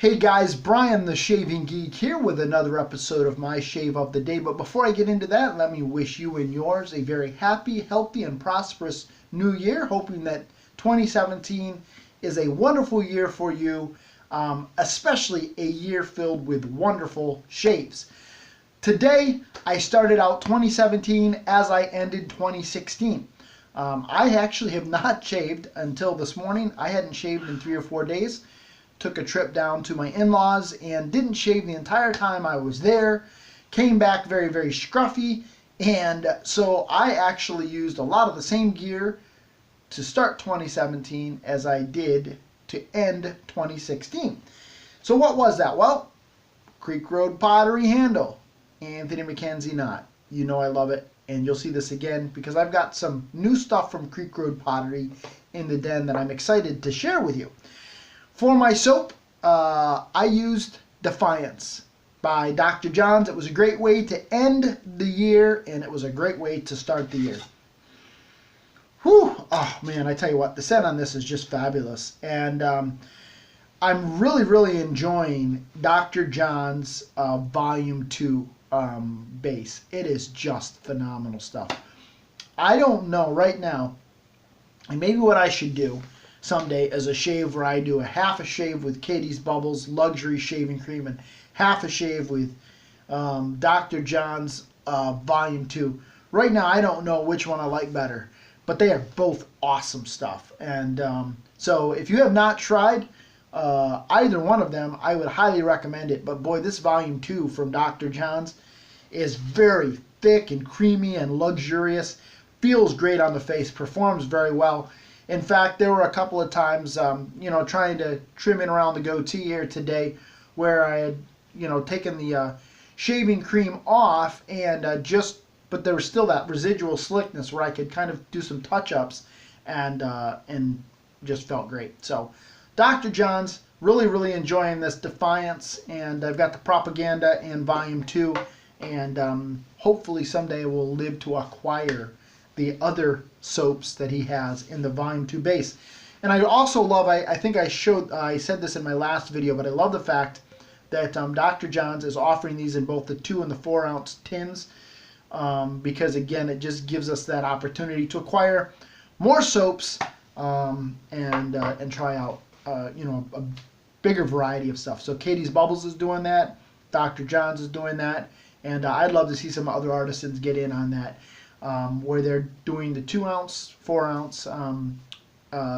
Hey guys, Brian the Shaving Geek here with another episode of my Shave of the Day. But before I get into that, let me wish you and yours a very happy, healthy, and prosperous new year. Hoping that 2017 is a wonderful year for you, especially a year filled with wonderful shaves. Today, I started out 2017 as I ended 2016. I actually have not shaved until this morning. I hadn't shaved in 3 or 4 days. Took a trip down to my in-laws and didn't shave the entire time I was there. Came back very, very scruffy. And so I actually used a lot of the same gear to start 2017 as I did to end 2016. So what was that? Well, Creek Road Pottery handle, Anthony McKenzie knot. You know I love it. And you'll see this again because I've got some new stuff from Creek Road Pottery in the den that I'm excited to share with you. For my soap, I used Defiance by Dr. John's. It was a great way to end the year, and it was a great way to start the year. Whew! Oh man, I tell you what, the scent on this is just fabulous. And I'm really, really enjoying Dr. John's Volume 2 base. It is just phenomenal stuff. I don't know right now, and maybe what I should do someday as a shave where I do a half a shave with Katie's Bubbles Luxury Shaving Cream and half a shave with Dr. John's Volume 2. Right now I don't know which one I like better, but they are both awesome stuff. And so if you have not tried either one of them, I would highly recommend it. But boy, this Volume 2 from Dr. John's is very thick and creamy and luxurious. Feels great on the face, performs very well. In fact, there were a couple of times, trying to trim in around the goatee here today where I had, taken the shaving cream off and but there was still that residual slickness where I could kind of do some touch-ups and just felt great. So, Dr. John's, really, really enjoying this Defiance, and I've got the Propaganda in Volume 2, and hopefully someday we'll live to acquire the other soaps that he has in the Volume 2 base. And I also love, I think I said this in my last video, but I love the fact that Dr. John's is offering these in both the 2 and the 4 ounce tins, because again, it just gives us that opportunity to acquire more soaps and try out a bigger variety of stuff. So Katie's Bubbles is doing that, Dr. John's is doing that, and I'd love to see some other artisans get in on that. Where they're doing the 2 ounce, 4 ounce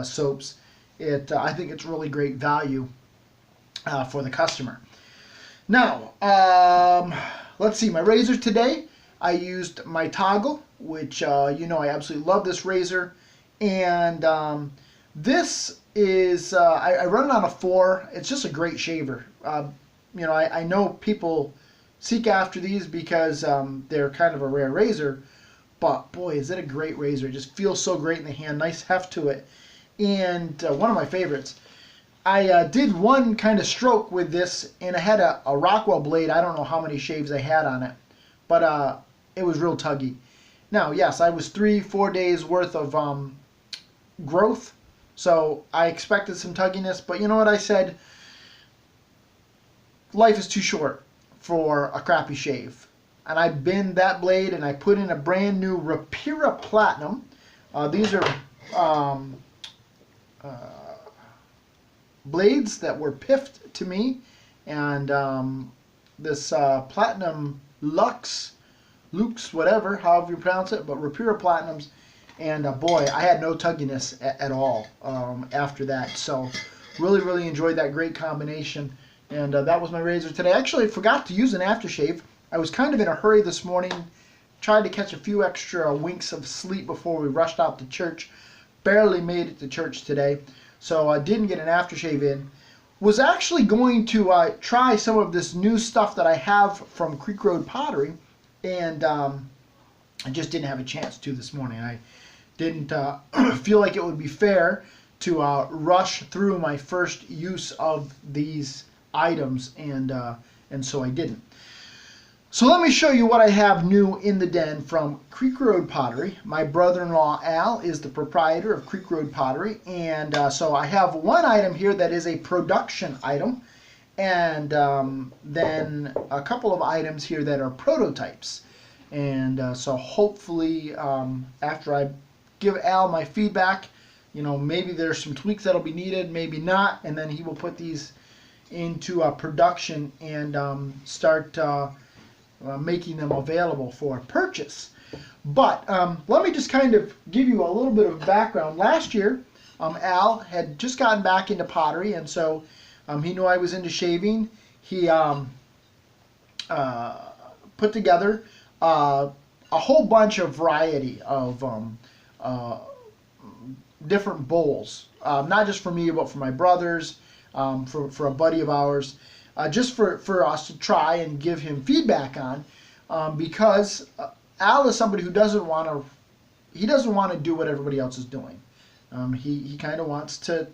soaps. I think it's really great value for the customer. Now, let's see, my razor today, I used my Toggle, which I absolutely love this razor. And this is, I run it on a 4. It's just a great shaver. I know people seek after these because they're kind of a rare razor. But boy, is it a great razor. It just feels so great in the hand. Nice heft to it. And one of my favorites. I did one kind of stroke with this, and I had a Rockwell blade. I don't know how many shaves I had on it. But it was real tuggy. Now, yes, I was 3-4 days worth of growth. So I expected some tugginess. But you know what I said? Life is too short for a crappy shave. And I bend that blade and I put in a brand new Rapira Platinum. These are blades that were piffed to me. And this Platinum Lux, whatever, however you pronounce it, but Rapira Platinums. And boy, I had no tugginess at all after that. So really, really enjoyed that great combination. And that was my razor today. Actually, I forgot to use an aftershave. I was kind of in a hurry this morning, tried to catch a few extra winks of sleep before we rushed out to church. Barely made it to church today, so I didn't get an aftershave in. Was actually going to try some of this new stuff that I have from Creek Road Pottery, and I just didn't have a chance to this morning. I didn't feel like it would be fair to rush through my first use of these items, and so I didn't. So let me show you what I have new in the den from Creek Road Pottery. My brother-in-law Al is the proprietor of Creek Road Pottery, and so I have one item here that is a production item, and then a couple of items here that are prototypes. And so hopefully after I give Al my feedback, maybe there's some tweaks that'll be needed, maybe not, and then he will put these into production and start making them available for purchase. But let me just kind of give you a little bit of background. Last year, Al had just gotten back into pottery, and so he knew I was into shaving. He put together a whole bunch of variety of different bowls, not just for me, but for my brothers, for a buddy of ours, just for us to try and give him feedback on, because Al is somebody who doesn't want to do what everybody else is doing. He kind of wants to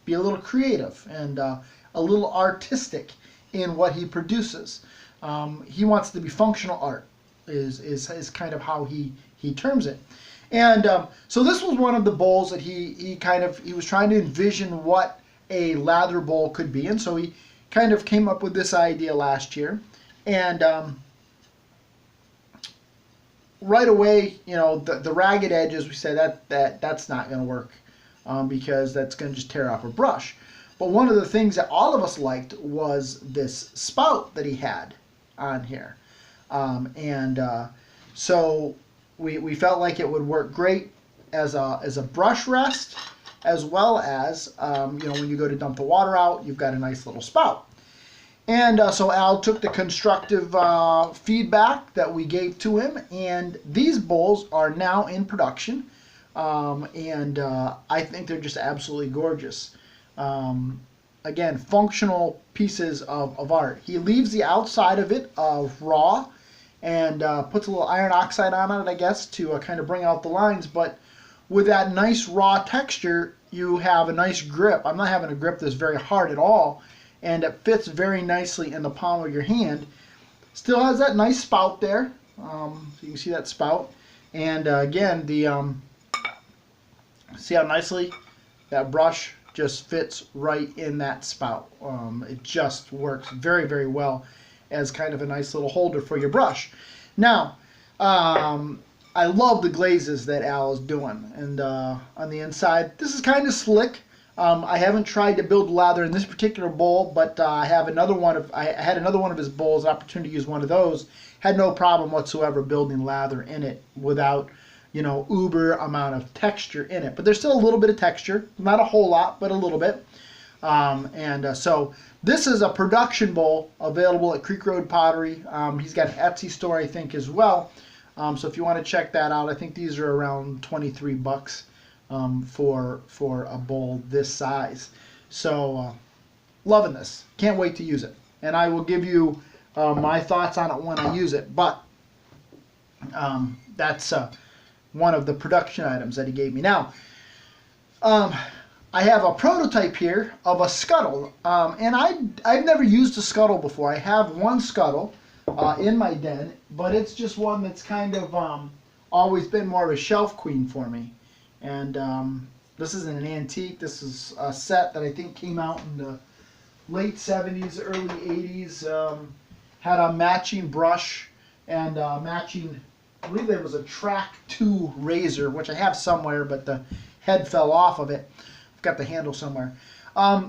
be a little creative and a little artistic in what he produces. He wants to be functional art, is kind of how he terms it. And so this was one of the bowls that he was trying to envision what a lather bowl could be, and so he kind of came up with this idea last year. And right away, the ragged edges, we said that's not going to work because that's going to just tear off a brush. But one of the things that all of us liked was this spout that he had on here, so we felt like it would work great as a brush rest, as well as when you go to dump the water out, you've got a nice little spout. And so Al took the constructive feedback that we gave to him, and these bowls are now in production, and I think they're just absolutely gorgeous. Again, functional pieces of art. He leaves the outside of it raw and puts a little iron oxide on it, I guess, to kind of bring out the lines, but with that nice raw texture, you have a nice grip. I'm not having a grip that's very hard at all, and it fits very nicely in the palm of your hand. Still has that nice spout there, so you can see that spout. And again, see how nicely that brush just fits right in that spout. It just works very, very well as kind of a nice little holder for your brush. Now, I love the glazes that Al is doing, and on the inside, this is kind of slick. I haven't tried to build lather in this particular bowl, but I had another one of his bowls, opportunity to use one of those. Had no problem whatsoever building lather in it without, uber amount of texture in it. But there's still a little bit of texture, not a whole lot, but a little bit. So this is a production bowl available at Creek Road Pottery. He's got an Etsy store, I think, as well. So if you want to check that out, I think these are around 23 bucks for a bowl this size. So loving this. Can't wait to use it. And I will give you my thoughts on it when I use it. But that's one of the production items that he gave me. Now, I have a prototype here of a scuttle. And I've never used a scuttle before. I have one scuttle in my den, but it's just one that's kind of always been more of a shelf queen for me. And this isn't an antique. This is a set that I think came out in the late 70s, early 80s. Had a matching brush and matching, I believe there was a Track 2 razor, which I have somewhere, but the head fell off of it. I've got the handle somewhere.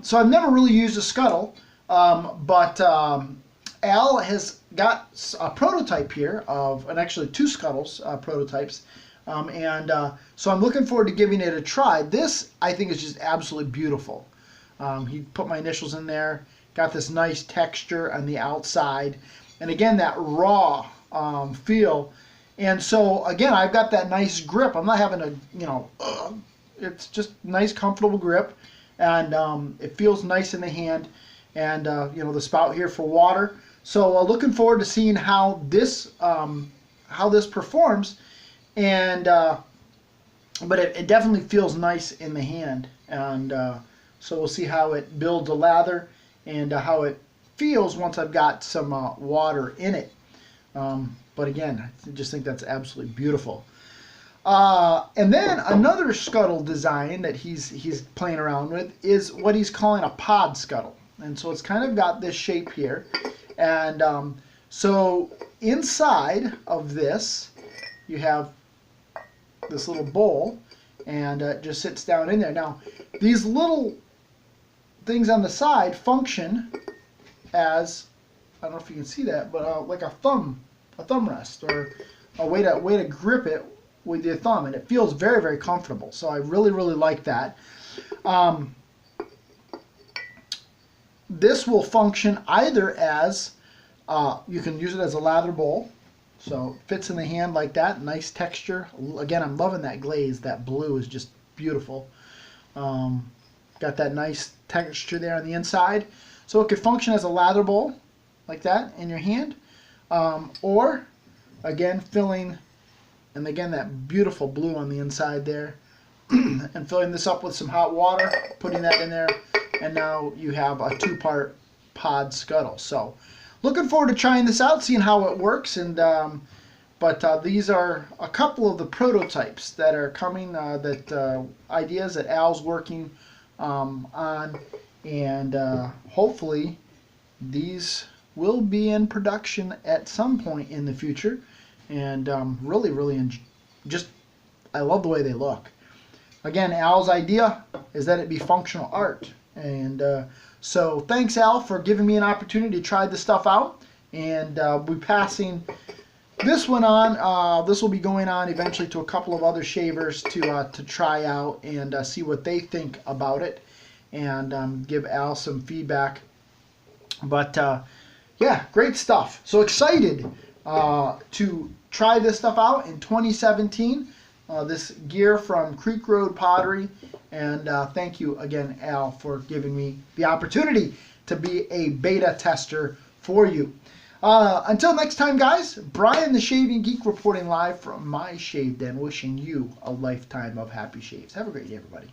So I've never really used a scuttle, but Al has got a prototype here of, and actually two scuttles prototypes, so I'm looking forward to giving it a try. This, I think, is just absolutely beautiful. He put my initials in there, got this nice texture on the outside, and again, that raw feel. And so, again, I've got that nice grip. I'm not having a, it's just nice, comfortable grip, and it feels nice in the hand, and, the spout here for water. So looking forward to seeing how this performs, and but it definitely feels nice in the hand, and so we'll see how it builds a lather and how it feels once I've got some water in it. But again, I just think that's absolutely beautiful. And then another scuttle design that he's playing around with is what he's calling a pod scuttle. And so it's kind of got this shape here. And so inside of this, you have this little bowl, and it just sits down in there. Now, these little things on the side function as, I don't know if you can see that, but like a thumb rest, or a way to grip it with your thumb, and it feels very, very comfortable. So I really, really like that. This will function either as, you can use it as a lather bowl, so it fits in the hand like that, nice texture. Again, I'm loving that glaze, that blue is just beautiful. Got that nice texture there on the inside. So it could function as a lather bowl, like that, in your hand. Or, again, filling, and again, that beautiful blue on the inside there, and filling this up with some hot water, putting that in there, and now you have a 2-part pod scuttle. So, looking forward to trying this out, seeing how it works, and but these are a couple of the prototypes that are coming, ideas that Al's working on, and hopefully these will be in production at some point in the future. And really, really, I love the way they look. Again, Al's idea is that it be functional art. And so thanks, Al, for giving me an opportunity to try this stuff out. And we'll be passing this one on. This will be going on eventually to a couple of other shavers to try out and see what they think about it, and give Al some feedback. But yeah, great stuff. So excited to try this stuff out in 2017. This gear from Creek Road Pottery. And thank you again, Al, for giving me the opportunity to be a beta tester for you. Until next time, guys, Brian the Shaving Geek reporting live from my shave den, wishing you a lifetime of happy shaves. Have a great day, everybody.